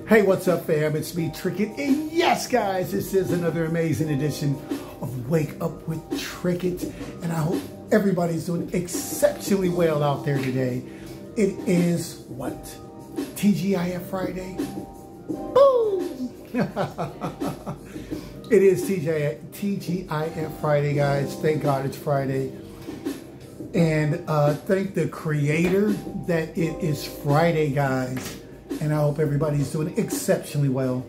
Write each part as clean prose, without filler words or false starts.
Hey, what's up, fam? It's me, Trickett, and yes, guys, this is another amazing edition of Wake Up with Trickett, and I hope everybody's doing exceptionally well out there today. It is, what, TGIF Friday? Boom! It is TGIF Friday, guys. Thank God it's Friday. And thank the Creator that it is Friday, guys. And I hope everybody's doing exceptionally well.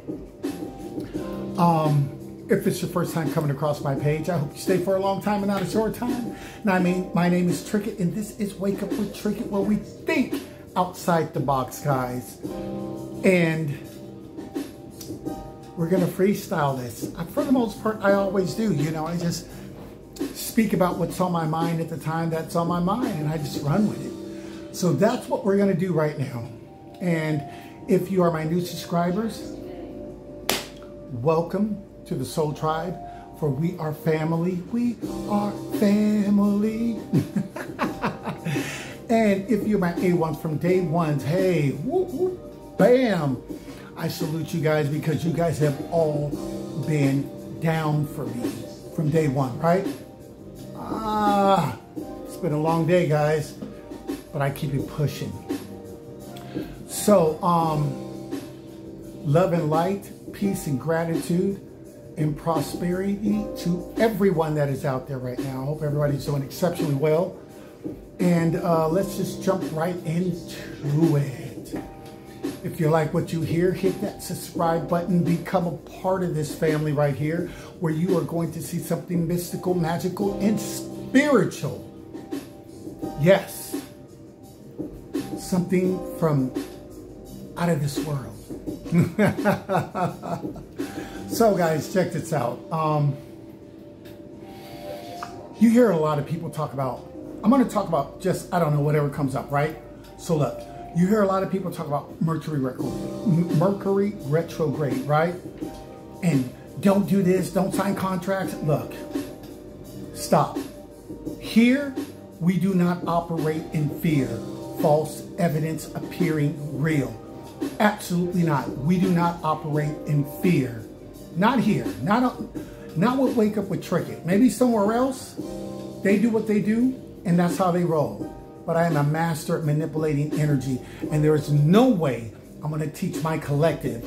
If it's your first time coming across my page, I hope you stay for a long time and not a short time. Now, my name is Trickett, and this is Wake Up with Trickett, where we think outside the box, guys. And we're gonna freestyle this. For the most part, I always do. You know, I just speak about what's on my mind at the time that's on my mind, and I just run with it. So that's what we're gonna do right now. And if you are my new subscribers, welcome to the Soul Tribe, for we are family. We are family. And if you're my A1s from day ones, hey, whoop, whoop, bam. I salute you guys, because you guys have all been down for me from day one, right? It's been a long day, guys, but I keep it pushing. So, love and light, peace and gratitude and prosperity to everyone that is out there right now. I hope everybody's doing exceptionally well. And let's just jump right into it. If you like what you hear, hit that subscribe button. Become a part of this family right here, where you are going to see something mystical, magical, and spiritual. Yes. Something from out of this world. So, guys, check this out. You hear a lot of people talk about, I'm going to talk about just, I don't know, whatever comes up, right? So look, you hear a lot of people talk about Mercury retrograde, right? And don't do this, don't sign contracts. Look, stop. Here, we do not operate in fear. False evidence appearing real. Absolutely not. We do not operate in fear. Not here. Not with Wake Up with Trickett. Maybe somewhere else, they do what they do, and that's how they roll. But I am a master at manipulating energy, and there is no way I'm going to teach my collective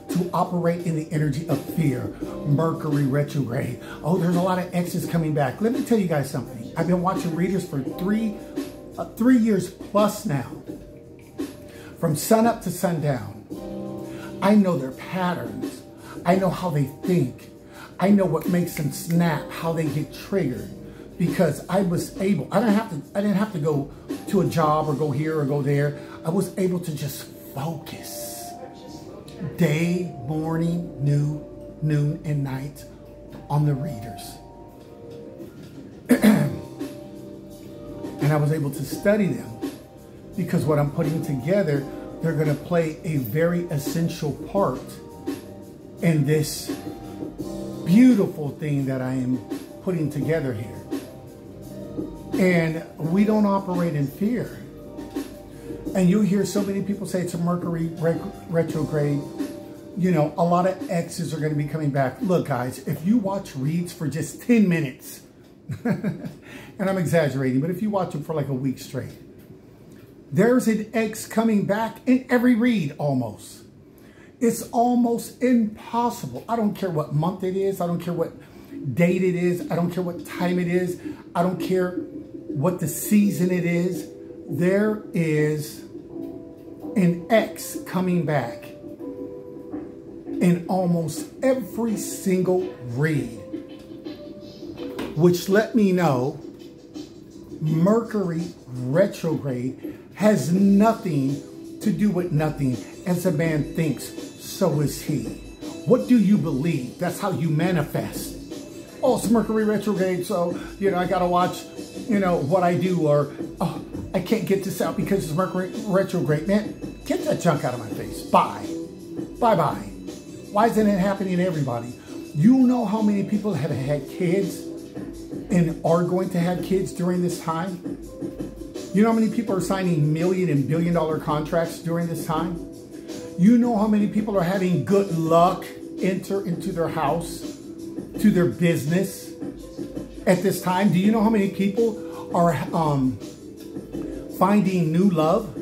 to operate in the energy of fear. Mercury retrograde. Oh, there's a lot of exes coming back. Let me tell you guys something. I've been watching readers for 3 years plus now. From sun up to sundown. I know their patterns. I know how they think. I know what makes them snap, how they get triggered. Because I was able, I didn't have to go to a job or go here or go there. I was able to just focus. Day, morning, noon, and night on the readers. And I was able to study them, because what I'm putting together, they're going to play a very essential part in this beautiful thing that I am putting together here. And we don't operate in fear. And you hear so many people say it's a Mercury retrograde. You know, a lot of exes are going to be coming back. Look, guys, if you watch reads for just 10 minutes, and I'm exaggerating, but if you watch them for like a week straight, there's an ex coming back in every read almost. It's almost impossible. I don't care what month it is. I don't care what date it is. I don't care what time it is. I don't care what the season it is. There is an ex coming back in almost every single read, which let me know Mercury retrograde has nothing to do with nothing. As a man thinks, so is he. What do you believe? That's how you manifest. Oh, it's Mercury retrograde, so, you know, I got to watch, you know, what I do, or, oh, I can't get this out because it's Mercury retrograde. Man, get that junk out of my face. Bye. Bye-bye. Why isn't it happening to everybody? You know how many people have had kids and are going to have kids during this time? You know how many people are signing million and billion-dollar contracts during this time? You know how many people are having good luck enter into their house, to their business at this time? Do you know how many people are finding new love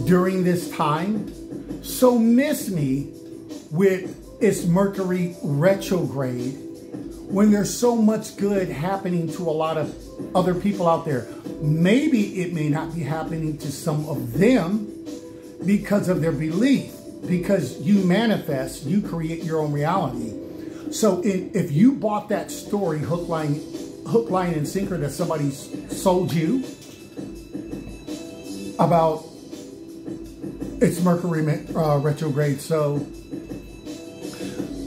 during this time? So miss me with its Mercury retrograde when there's so much good happening to a lot of other people out there. Maybe it may not be happening to some of them because of their belief, because you manifest, you create your own reality. So if you bought that story, hook, line, and sinker that somebody sold you about its Mercury retrograde, so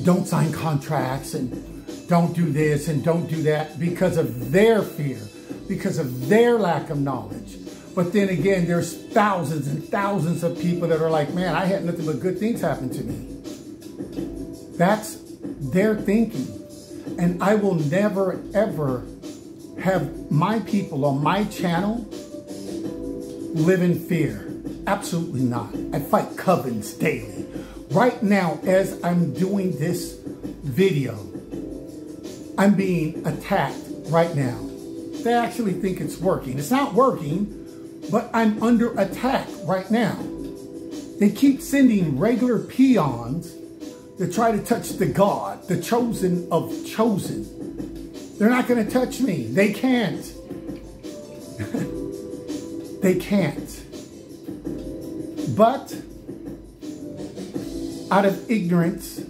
don't sign contracts and don't do this and don't do that because of their fear, because of their lack of knowledge. But then again, there's thousands and thousands of people that are like, man, I had nothing but good things happen to me. That's their thinking. And I will never, ever have my people on my channel live in fear. Absolutely not. I fight covens daily. Right now, as I'm doing this video, I'm being attacked right now. They actually think it's working. It's not working, but I'm under attack right now. They keep sending regular peons to try to touch the God, the chosen of chosen. They're not going to touch me. They can't. They can't. But out of ignorance,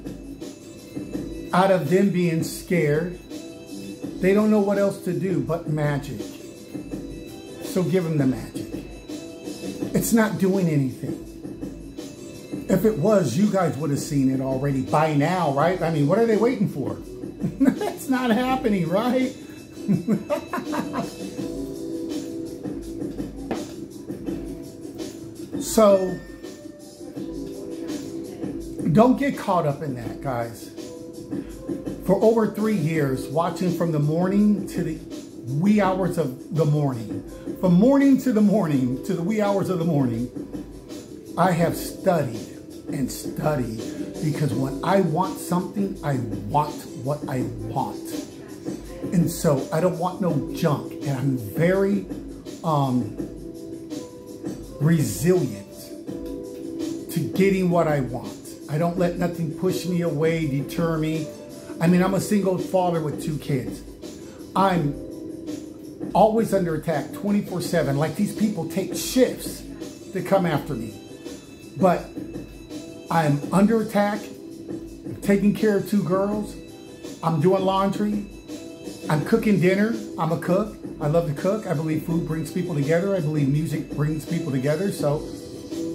out of them being scared, they don't know what else to do but magic. So give them the magic. It's not doing anything. If it was, you guys would have seen it already by now, right? I mean, what are they waiting for? It's not happening, right? So don't get caught up in that, guys. For over 3 years, watching from the morning to the wee hours of the morning, from morning to the morning to the wee hours of the morning, I have studied and studied, because when I want something, I want what I want. And so I don't want no junk, and I'm very resilient to getting what I want. I don't let nothing push me away, deter me. I mean, I'm a single father with 2 kids. I'm always under attack 24/7. Like, these people take shifts to come after me. But I'm under attack. I'm taking care of 2 girls. I'm doing laundry. I'm cooking dinner. I'm a cook. I love to cook. I believe food brings people together. I believe music brings people together. So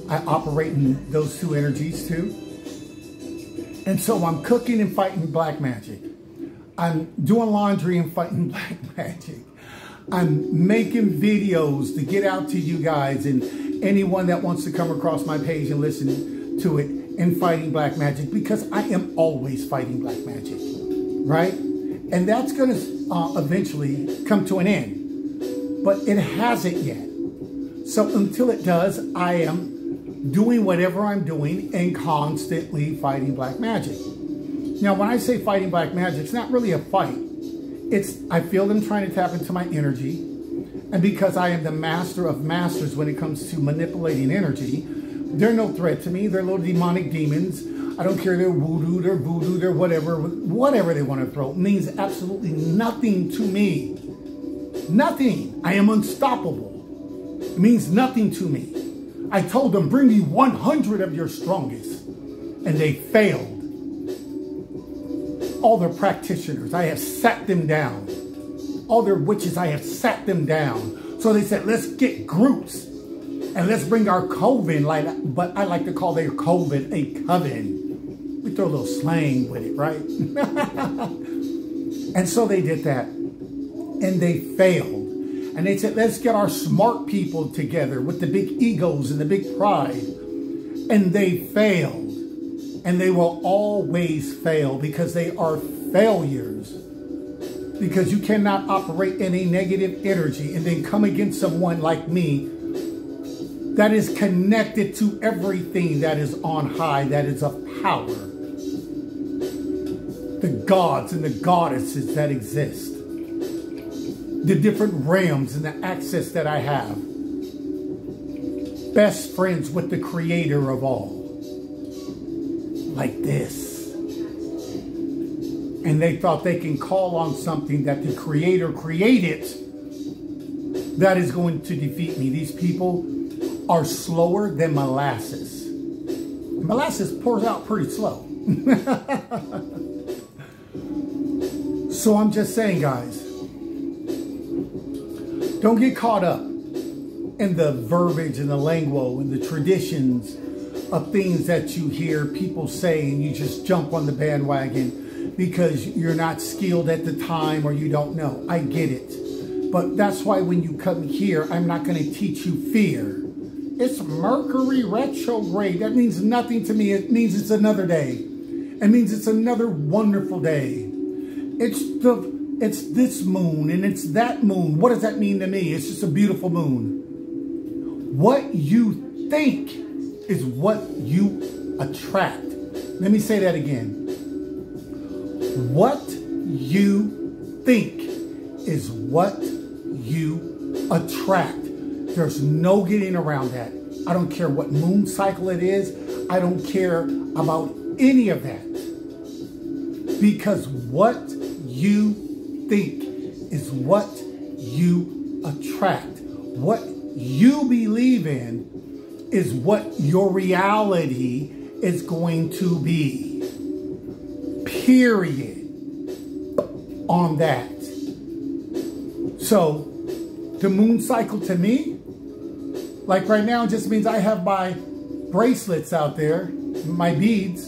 I operate in those 2 energies too. And so I'm cooking and fighting black magic. I'm doing laundry and fighting black magic. I'm making videos to get out to you guys and anyone that wants to come across my page and listen to it, and fighting black magic, because I am always fighting black magic, right? And that's going to eventually come to an end, but it hasn't yet. So until it does, I am doing whatever I'm doing and constantly fighting black magic. Now, when I say fighting black magic, it's not really a fight. I feel them trying to tap into my energy. And because I am the master of masters when it comes to manipulating energy, they're no threat to me. They're little demonic demons. I don't care. They're voodoo, they're whatever they want to throw. It means absolutely nothing to me. Nothing. I am unstoppable. It means nothing to me. I told them, bring me 100 of your strongest. And they failed. All their practitioners, I have sat them down. All their witches, I have sat them down. So they said, let's get groups. And let's bring our coven, but I like to call their coven a coven. We throw a little slang with it, right? And so they did that. And they failed. And they said, let's get our smart people together with the big egos and the big pride. And they failed. And they will always fail, because they are failures. Because you cannot operate in a negative energy and then come against someone like me that is connected to everything that is on high, that is of power. The gods and the goddesses that exist. The different realms and the access that I have. Best friends with the creator of all. Like this. And they thought they can call on something that the creator created that is going to defeat me. These people are slower than molasses. Molasses pours out pretty slow. So I'm just saying, guys, don't get caught up in the verbiage and the lingo and the traditions of things that you hear people say, and you just jump on the bandwagon because you're not skilled at the time or you don't know. I get it. But that's why when you come here, I'm not going to teach you fear. It's Mercury retrograde. That means nothing to me. It means it's another day. It means it's another wonderful day. It's this moon and it's that moon. What does that mean to me? It's just a beautiful moon. What you think is what you attract. Let me say that again. What you think is what you attract. There's no getting around that. I don't care what moon cycle it is. I don't care about any of that. Because what you think is what you attract. What you believe in is what your reality is going to be. Period. On that. So, the moon cycle to me, like right now, just means I have my bracelets out there, my beads,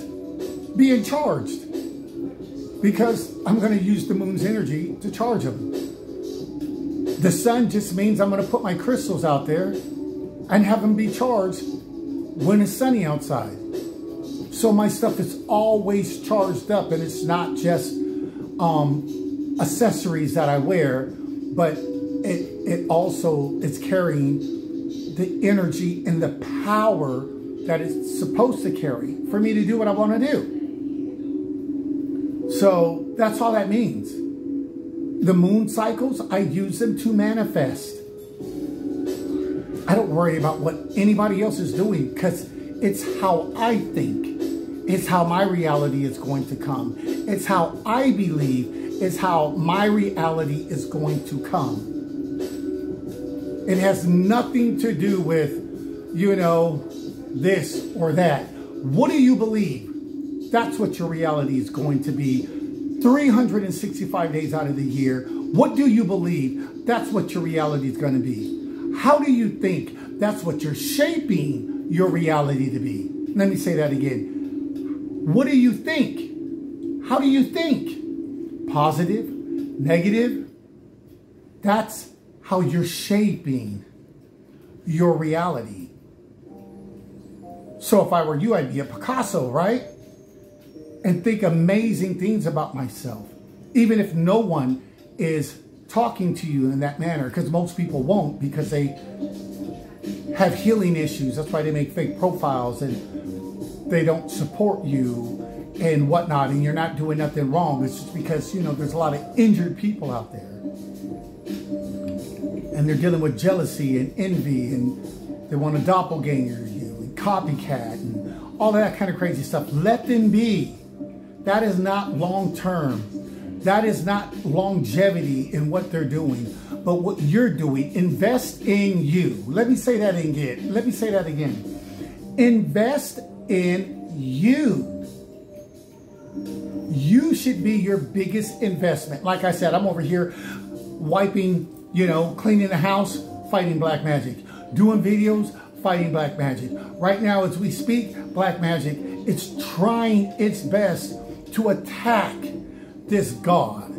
being charged. Because I'm going to use the moon's energy to charge them. The sun just means I'm going to put my crystals out there and have them be charged when it's sunny outside. So my stuff is always charged up, and it's not just accessories that I wear, but it also is carrying the energy and the power that it's supposed to carry for me to do what I want to do. So that's all that means. The moon cycles, I use them to manifest. I don't worry about what anybody else is doing because it's how I think. It's how my reality is going to come. It's how I believe. It's how my reality is going to come. It has nothing to do with, you know, this or that. What do you believe? That's what your reality is going to be 365 days out of the year. What do you believe? That's what your reality is going to be. How do you think? That's what you're shaping your reality to be. Let me say that again. What do you think? How do you think? Positive? Negative? That's how you're shaping your reality. So if I were you, I'd be a Picasso, right? And think amazing things about myself. Even if no one is talking to you in that manner, because most people won't, because they have healing issues. That's why they make fake profiles and they don't support you and whatnot, and you're not doing nothing wrong. It's just because, you know, there's a lot of injured people out there. And they're dealing with jealousy and envy, and they want to doppelganger you and copycat and all that kind of crazy stuff. Let them be. That is not long term. That is not longevity in what they're doing. But what you're doing, invest in you. Let me say that again. Let me say that again. Invest in you. You should be your biggest investment. Like I said, I'm over here wiping, you know, cleaning the house, fighting black magic. Doing videos, fighting black magic. Right now, as we speak, black magic, it's trying its best to attack this God.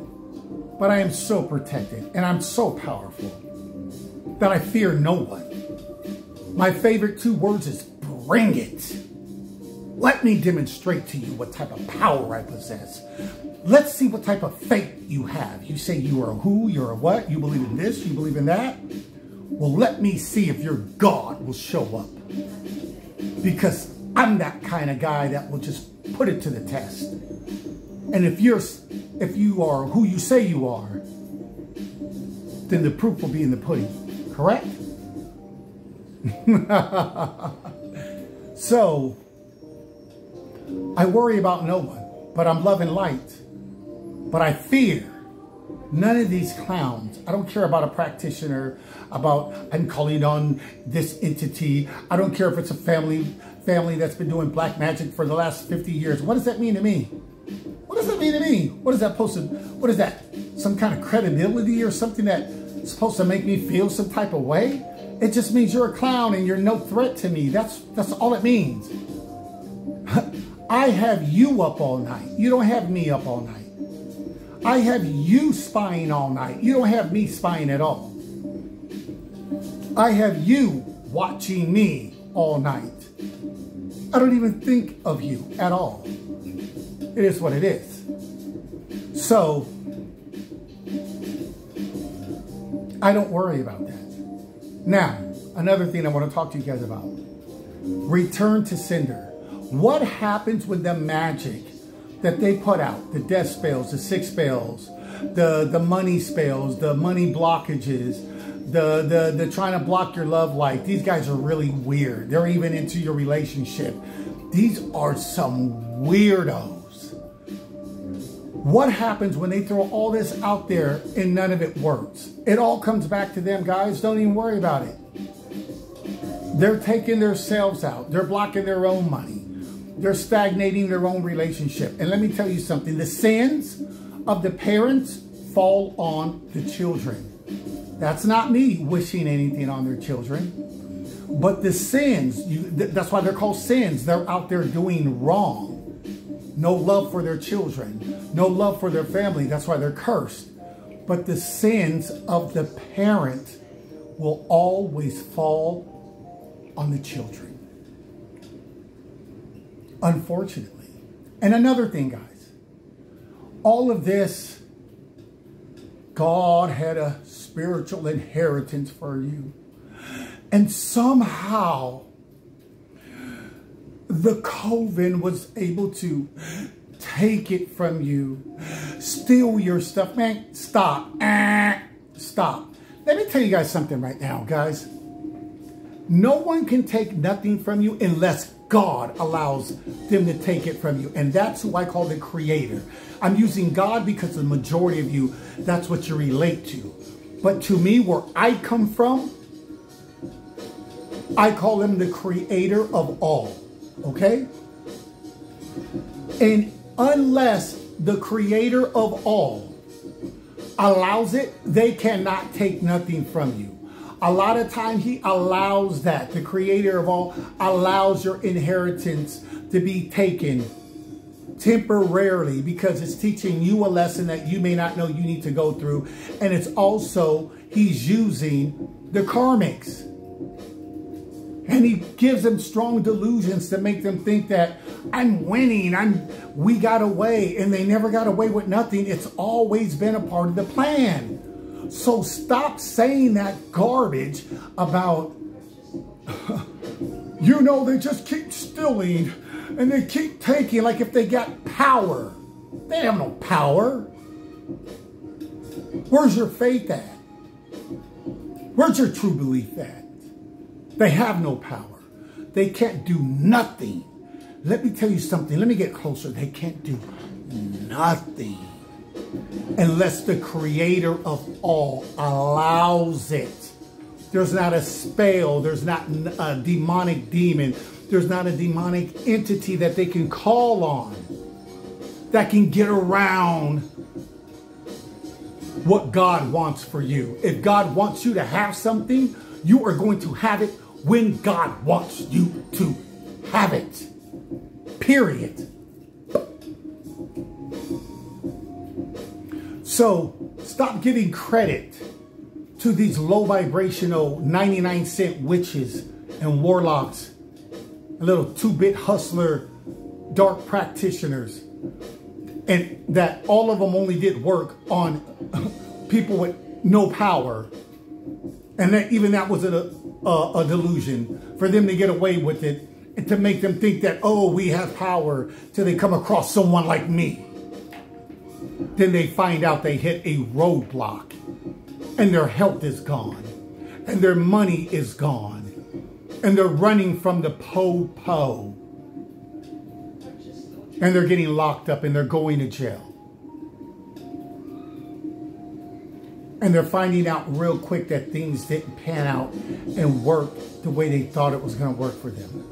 But I am so protected and I'm so powerful that I fear no one. My favorite 2 words is bring it. Let me demonstrate to you what type of power I possess. Let's see what type of faith you have. You say you are a who, you're a what, you believe in this, you believe in that. Well, let me see if your God will show up. Because I'm that kind of guy that will just put it to the test. And if you are who you say you are, then the proof will be in the pudding. Correct? So, I worry about no one, but I'm love and light. But I fear none of these clowns. I don't care about a practitioner, about I'm calling on this entity. I don't care if it's a family that's been doing black magic for the last 50 years. What does that mean to me? What does that mean to me? What is that supposed to, what is that? Some kind of credibility or something that's supposed to make me feel some type of way? It just means you're a clown and you're no threat to me. That's all it means. I have you up all night. You don't have me up all night. I have you spying all night. You don't have me spying at all. I have you watching me all night. I don't even think of you at all. It is what it is. So, I don't worry about that. Now, another thing I want to talk to you guys about. Return to sender. What happens with the magic that they put out? The death spells, the sick spells, the money spells, the money blockages, the trying to block your love life. These guys are really weird. They're even into your relationship. These are some weirdos. What happens when they throw all this out there and none of it works? It all comes back to them, guys. Don't even worry about it. They're taking themselves out. They're blocking their own money. They're stagnating their own relationship. And let me tell you something. The sins of the parents fall on the children. That's not me wishing anything on their children. But the sins, that's why they're called sins. They're out there doing wrong. No love for their children. No love for their family. That's why they're cursed. But the sins of the parent will always fall on the children. Unfortunately. And another thing, guys. All of this, God had a spiritual inheritance for you. And somehow, the coven was able to take it from you, steal your stuff. Man, stop. Stop. Let me tell you guys something right now, guys. No one can take nothing from you unless God allows them to take it from you. And that's who I call the creator. I'm using God because the majority of you, that's what you relate to. But to me, where I come from, I call him the creator of all. Okay? And unless the creator of all allows it, they cannot take nothing from you. A lot of time he allows that. The creator of all allows your inheritance to be taken temporarily because it's teaching you a lesson that you may not know you need to go through. And it's also, he's using the karmics. And he gives them strong delusions to make them think that I'm winning, we got away, and they never got away with nothing. It's always been a part of the plan. So stop saying that garbage about, you know, they just keep stealing and they keep taking like if they got power. They have no power. Where's your faith at? Where's your true belief at? They have no power. They can't do nothing. Let me tell you something. Let me get closer. They can't do nothing unless the creator of all allows it. There's not a spell. There's not a demonic demon. There's not a demonic entity that they can call on that can get around what God wants for you. If God wants you to have something, you are going to have it when God wants you to have it. Period. So stop giving credit to these low vibrational 99-cent witches and warlocks, little 2-bit hustler, dark practitioners, and that all of them only did work on people with no power. And that even that was a delusion for them to get away with it and to make them think that, oh, we have power till they come across someone like me. Then they find out they hit a roadblock and their health is gone and their money is gone and they're running from the po-po and they're getting locked up and they're going to jail. And they're finding out real quick that things didn't pan out and work the way they thought it was going to work for them.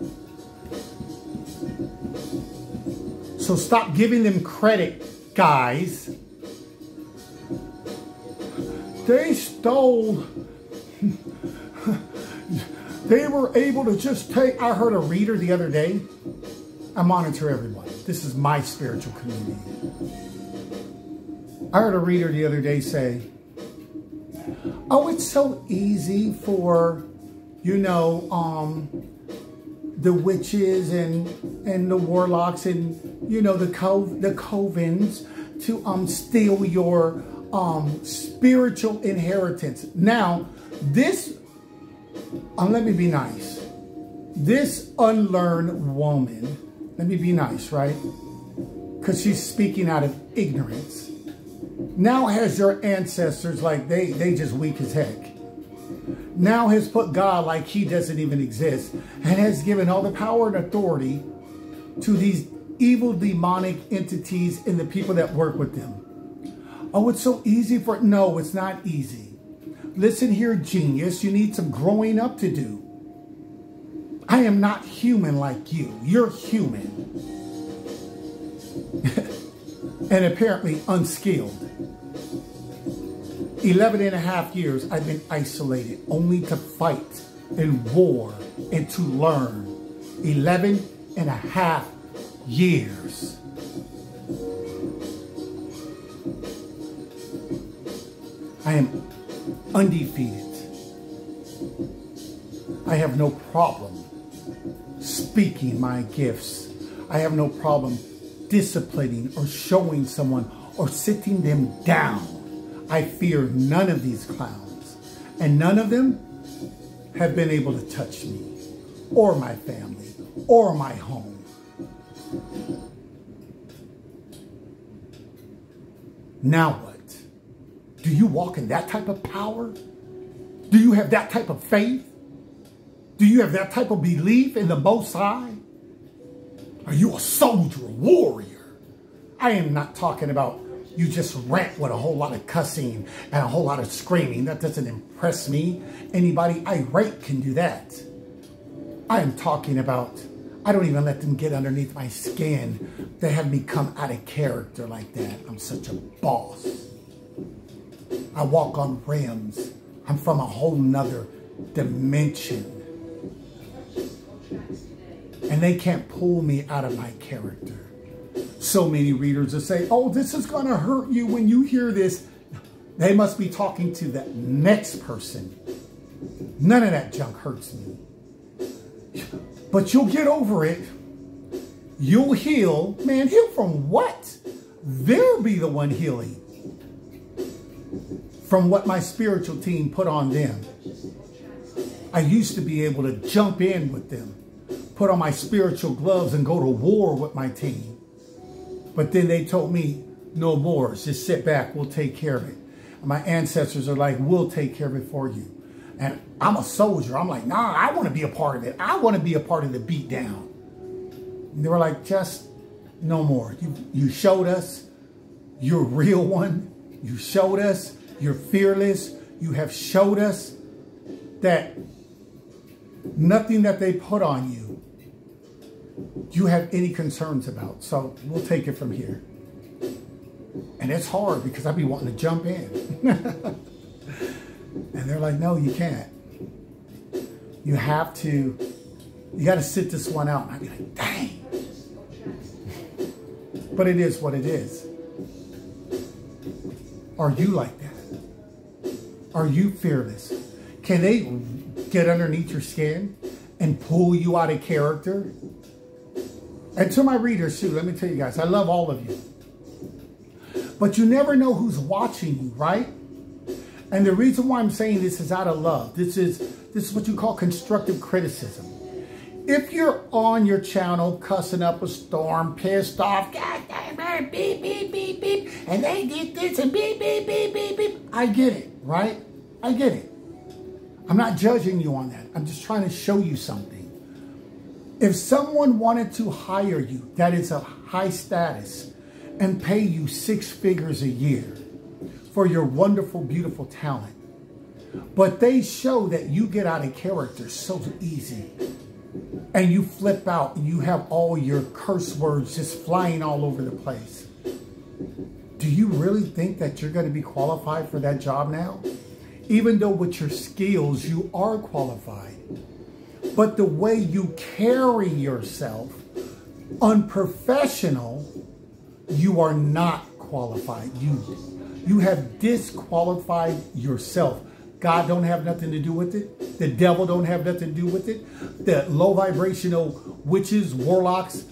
So stop giving them credit, guys. They stole. They were able to just take. I heard a reader the other day. I monitor everyone. This is my spiritual community. I heard a reader the other day say, oh, it's so easy for, you know, the witches and the warlocks and, you know, the covens to steal your spiritual inheritance. Now, this, let me be nice. This unlearned woman, let me be nice, right? Because she's speaking out of ignorance. Now has your ancestors like they just weak as heck. Now has put God like he doesn't even exist and has given all the power and authority to these evil demonic entities and the people that work with them. Oh, it's so easy for, no, it's not easy. Listen here, genius, you need some growing up to do. I am not human like you. You're human. And apparently unskilled. 11.5 years I've been isolated only to fight and war and to learn. 11.5 years. I am undefeated. I have no problem speaking my gifts. I have no problem disciplining or showing someone or sitting them down. I fear none of these clowns, and none of them have been able to touch me or my family or my home. Now what? Do you walk in that type of power? Do you have that type of faith? Do you have that type of belief in the Most High? Are you a soldier, a warrior? I am not talking about you just rant with a whole lot of cussing and a whole lot of screaming. That doesn't impress me. Anybody irate can do that. I am talking about, I don't even let them get underneath my skin. They have me come out of character like that. I'm such a boss. I walk on rims. I'm from a whole nother dimension. And they can't pull me out of my character. So many readers will say, oh, this is going to hurt you when you hear this. They must be talking to the next person. None of that junk hurts me. But you'll get over it. You'll heal. Man, heal from what? They'll be the one healing. From what my spiritual team put on them. I used to be able to jump in with them, put on my spiritual gloves and go to war with my team. But then they told me, no more. Just sit back. We'll take care of it. And my ancestors are like, we'll take care of it for you. And I'm a soldier. I'm like, nah, I want to be a part of it. I want to be a part of the beatdown. And they were like, just no more. You showed us you're a real one. You showed us you're fearless. You have showed us that nothing that they put on you you have any concerns about. So we'll take it from here. And it's hard because I'd be wanting to jump in. And they're like, no, you can't. You have to, you got to sit this one out. And I'd be like, dang. But it is what it is. Are you like that? Are you fearless? Can they get underneath your skin and pull you out of character? And to my readers too, let me tell you guys, I love all of you. But you never know who's watching you, right? And the reason why I'm saying this is out of love. This is what you call constructive criticism. If you're on your channel cussing up a storm, pissed off, God damn it, beep, beep, beep, beep, and they did this and beep, beep, beep, beep, beep. I get it, right? I get it. I'm not judging you on that. I'm just trying to show you something. If someone wanted to hire you, that is a high status, and pay you 6 figures a year for your wonderful, beautiful talent, but they show that you get out of character so easy, and you flip out and you have all your curse words just flying all over the place, do you really think that you're going to be qualified for that job now? Even though with your skills, you are qualified. But the way you carry yourself, unprofessional, you are not qualified. You have disqualified yourself. God don't have nothing to do with it. The devil don't have nothing to do with it. The low vibrational witches, warlocks,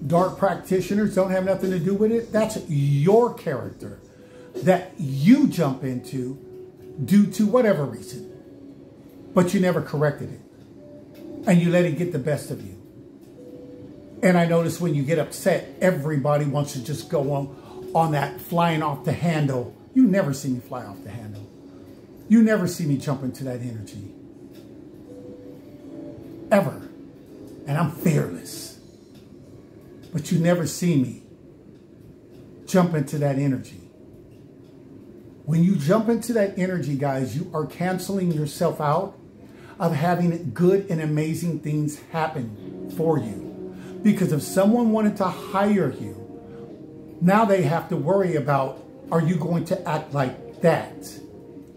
dark practitioners don't have nothing to do with it. That's your character that you jump into due to whatever reason. But you never corrected it. And you let it get the best of you. And I notice when you get upset, everybody wants to just go on that flying off the handle. You never see me fly off the handle. You never see me jump into that energy. Ever. And I'm fearless. But you never see me jump into that energy. When you jump into that energy, guys, you are canceling yourself out of having good and amazing things happen for you. Because if someone wanted to hire you, now they have to worry about, are you going to act like that?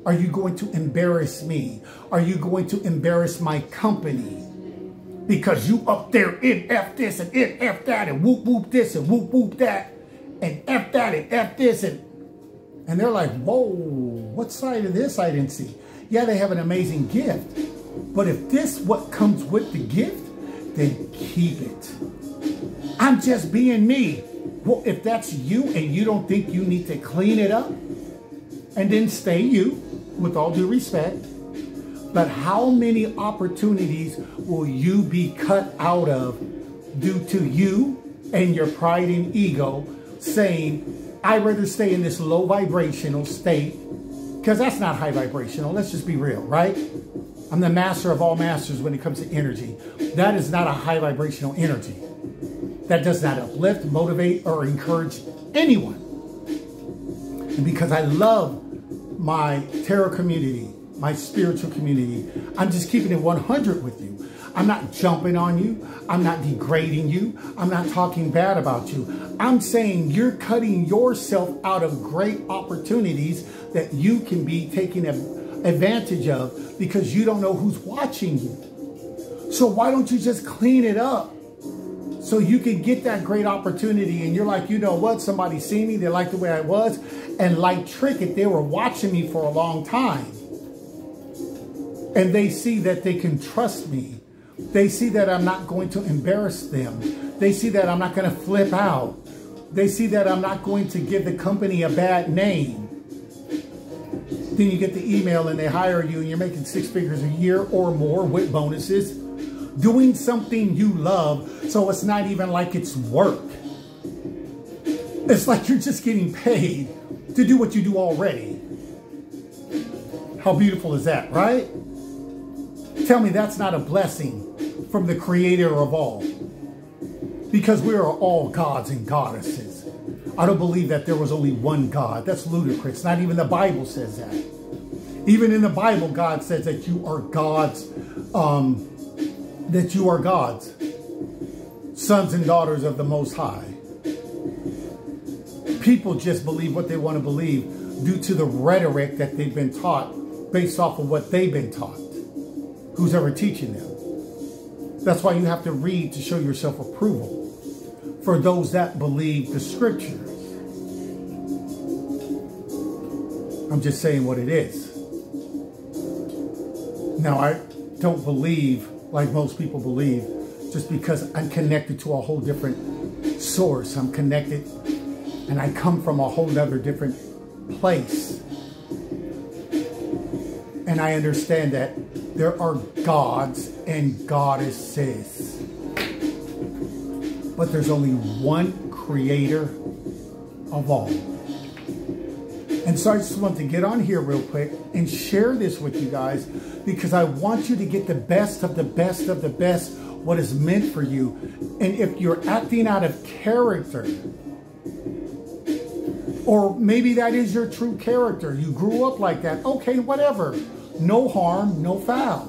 Are you going to embarrass me? Are you going to embarrass my company? Because you up there in F this and in F that and whoop whoop this and whoop whoop that and F that and F this and they're like, whoa, what side of this I didn't see? Yeah, they have an amazing gift. But if this what comes with the gift, then keep it. I'm just being me. Well, if that's you and you don't think you need to clean it up, and then stay you, with all due respect, but how many opportunities will you be cut out of due to you and your pride and ego saying, I'd rather stay in this low vibrational state, because that's not high vibrational. Let's just be real, right? I'm the master of all masters when it comes to energy. That is not a high vibrational energy. That does not uplift, motivate, or encourage anyone. And because I love my tarot community, my spiritual community, I'm just keeping it 100 with you. I'm not jumping on you. I'm not degrading you. I'm not talking bad about you. I'm saying you're cutting yourself out of great opportunities that you can be taking advantage of because you don't know who's watching you. So why don't you just clean it up so you can get that great opportunity? And you're like, you know what? Somebody see me. They like the way I was. And like Trick It, they were watching me for a long time. And they see that they can trust me. They see that I'm not going to embarrass them. They see that I'm not going to flip out. They see that I'm not going to give the company a bad name. Then you get the email and they hire you and you're making 6 figures a year or more with bonuses. Doing something you love, so it's not even like it's work. It's like you're just getting paid to do what you do already. How beautiful is that, right? Tell me that's not a blessing from the creator of all. Because we are all gods and goddesses. I don't believe that there was only one God. That's ludicrous. Not even the Bible says that. Even in the Bible, God says that you are gods, sons and daughters of the Most High. People just believe what they want to believe due to the rhetoric that they've been taught based off of what they've been taught. Who's ever teaching them? That's why you have to read to show yourself approval for those that believe the scriptures. I'm just saying what it is. Now, I don't believe like most people believe just because I'm connected to a whole different source. I'm connected and I come from a whole other different place. I understand that there are gods and goddesses. But there's only one creator of all. And so I just want to get on here real quick and share this with you guys, because I want you to get the best of the best of the best, what is meant for you. And if you're acting out of character, or maybe that is your true character, you grew up like that, okay, whatever. No harm, no foul.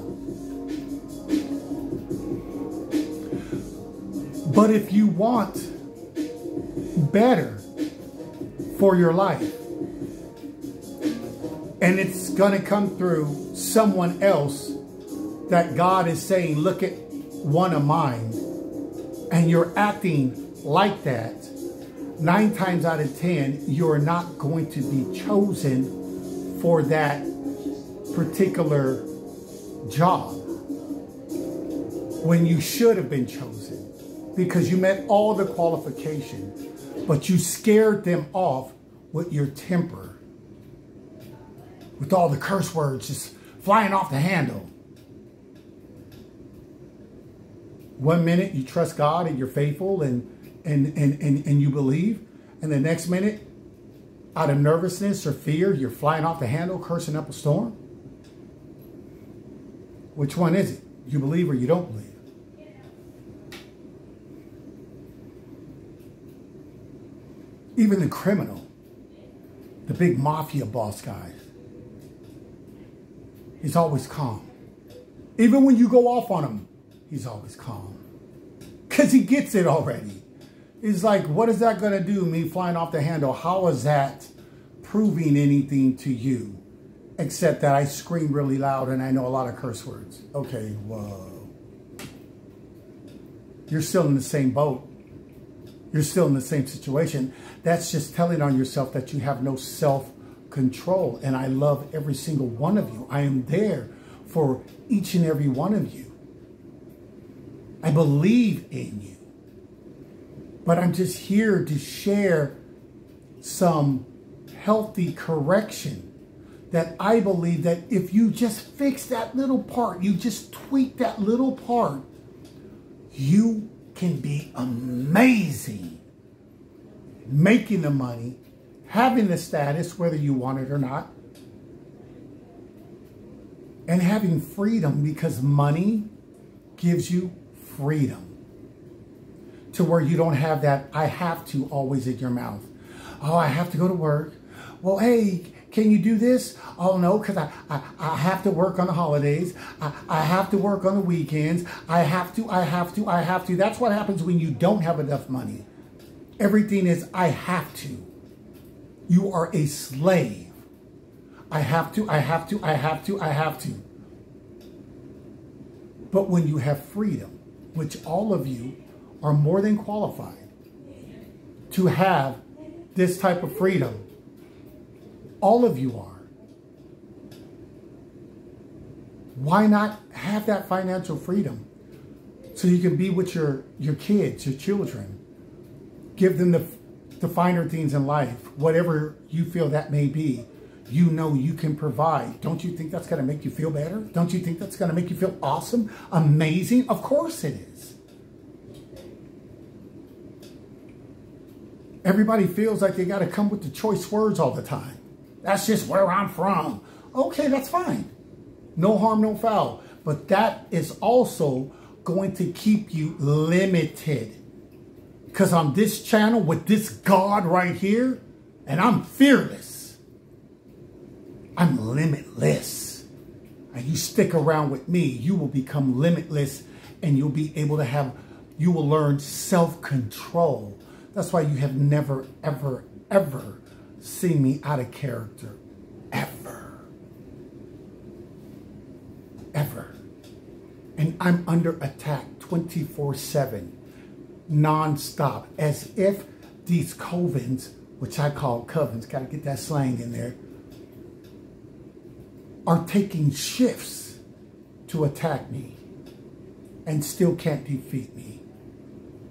But if you want better for your life, and it's going to come through someone else that God is saying, look at one of mine, and you're acting like that, 9 times out of 10, you're not going to be chosen for that particular job when you should have been chosen, because you met all the qualifications, but you scared them off with your temper, with all the curse words just flying off the handle. One minute you trust God and you're faithful and you believe, and the next minute, out of nervousness or fear, you're flying off the handle, cursing up a storm. Which one is it? You believe or you don't believe? Even the criminal, the big mafia boss guys, he's always calm. Even when you go off on him, he's always calm. Because he gets it already. He's like, what is that going to do, me flying off the handle? How is that proving anything to you? Except that I scream really loud and I know a lot of curse words. Okay, whoa. You're still in the same boat. You're still in the same situation. That's just telling on yourself that you have no self-control. And I love every single one of you. I am there for each and every one of you. I believe in you. But I'm just here to share some healthy correction that I believe that if you just fix that little part, you just tweak that little part, you can be amazing. Making the money, having the status, whether you want it or not, and having freedom, because money gives you freedom. To where you don't have that I have to always in your mouth. Oh, I have to go to work. Well, hey, can you do this? Oh, no, because I have to work on the holidays. I have to work on the weekends. I have to. That's what happens when you don't have enough money. Everything is I have to. You are a slave. I have to. But when you have freedom, which all of you are more than qualified to have this type of freedom. All of you are. Why not have that financial freedom so you can be with your kids, your children? Give them the finer things in life, whatever you feel that may be. You know you can provide. Don't you think that's going to make you feel better? Don't you think that's going to make you feel awesome, amazing? Of course it is. Everybody feels like they got to come with the choice words all the time. That's just where I'm from. Okay, that's fine. No harm, no foul. But that is also going to keep you limited. Because on this channel with this God right here, and I'm fearless. I'm limitless. And you stick around with me, you will become limitless, and you'll be able to have, you will learn self-control. That's why you have never, ever, ever seen me out of character. Ever. Ever. And I'm under attack 24/7, non-stop, as if these covens, which I call covens, got to get that slang in there, are taking shifts to attack me and still can't defeat me.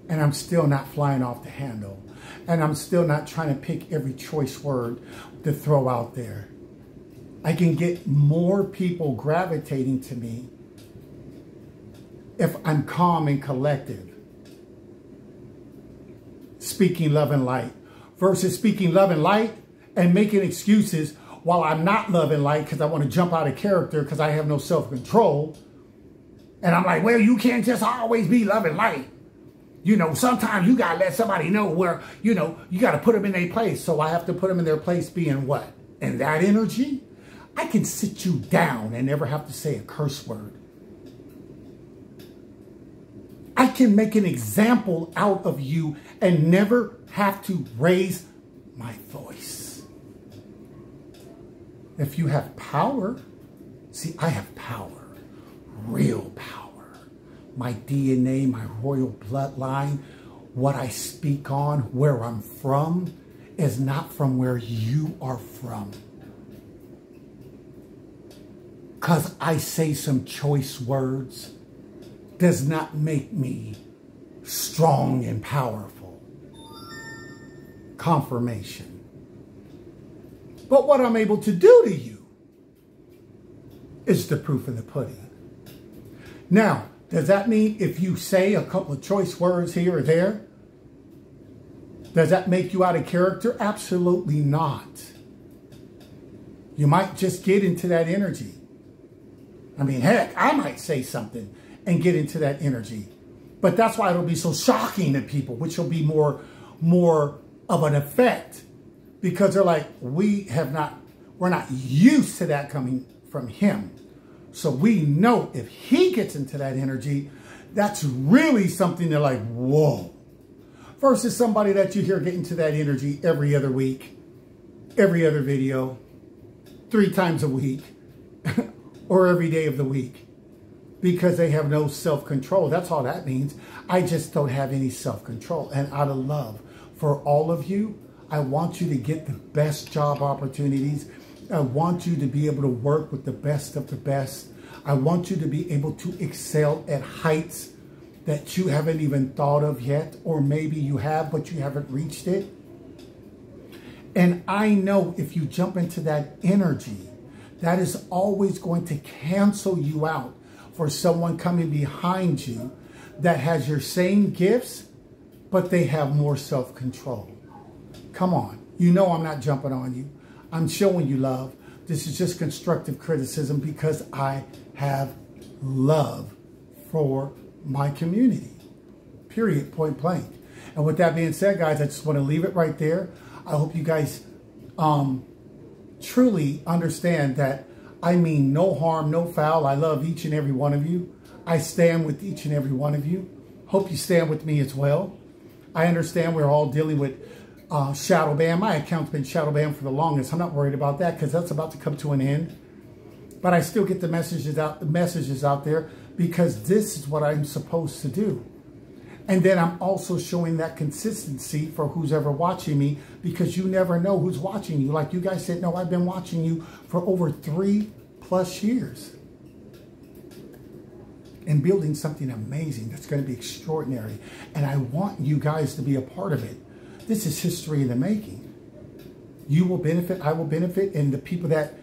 And I'm still not flying off the handle. And I'm still not trying to pick every choice word to throw out there. I can get more people gravitating to me if I'm calm and collective. Speaking love and light versus speaking love and light and making excuses while I'm not love and light because I want to jump out of character because I have no self-control. And I'm like, well, you can't just always be love and light. You know, sometimes you got to let somebody know where, you know, you got to put them in their place. So I have to put them in their place being what? In that energy, I can sit you down and never have to say a curse word. I can make an example out of you and never have to raise my voice. If you have power, see, I have power, real power. My DNA, my royal bloodline, what I speak on, where I'm from, is not from where you are from. Because I say some choice words does not make me strong and powerful. Confirmation. But what I'm able to do to you is the proof in the pudding. Now, does that mean if you say a couple of choice words here or there, does that make you out of character? Absolutely not. You might just get into that energy. I mean, heck, I might say something and get into that energy. But that's why it'll be so shocking to people, which will be more of an effect because they're like, we're not used to that coming from him. So we know if he gets into that energy, that's really something they're like, whoa. Versus somebody that you hear get into that energy every other week, every other video, 3 times a week, or every day of the week. Because they have no self-control. That's all that means. I just don't have any self-control. And out of love for all of you, I want you to get the best job opportunities. I want you to be able to work with the best of the best. I want you to be able to excel at heights that you haven't even thought of yet. Or maybe you have, but you haven't reached it. And I know if you jump into that energy, that is always going to cancel you out for someone coming behind you that has your same gifts, but they have more self-control. Come on. You know I'm not jumping on you. I'm showing you love. This is just constructive criticism because I have love for my community. Period. Point blank. And with that being said, guys, I just want to leave it right there. I hope you guys truly understand that I mean no harm, no foul. I love each and every one of you. I stand with each and every one of you. Hope you stand with me as well. I understand we're all dealing with shadow ban. My account's been shadow banned for the longest. I'm not worried about that because that's about to come to an end. But I still get the messages out there because this is what I'm supposed to do. And then I'm also showing that consistency for who's ever watching me because you never know who's watching you. Like you guys said, no, I've been watching you for over 3+ years. And building something amazing that's going to be extraordinary. And I want you guys to be a part of it. This is history in the making. You will benefit, I will benefit, and the people that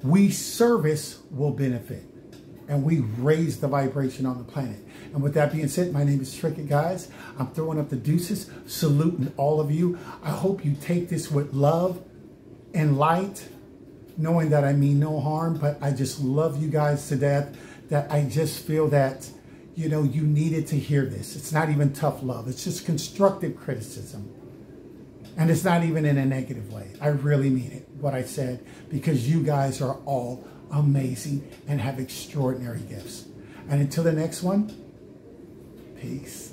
we service will benefit. And we raise the vibration on the planet. And with that being said, my name is Tricky, guys. I'm throwing up the deuces, saluting all of you. I hope you take this with love and light, knowing that I mean no harm, but I just love you guys to death, that I just feel that, you know, you needed to hear this. It's not even tough love. It's just constructive criticism. And it's not even in a negative way. I really mean it, what I said, because you guys are all amazing and have extraordinary gifts. And until the next one, peace.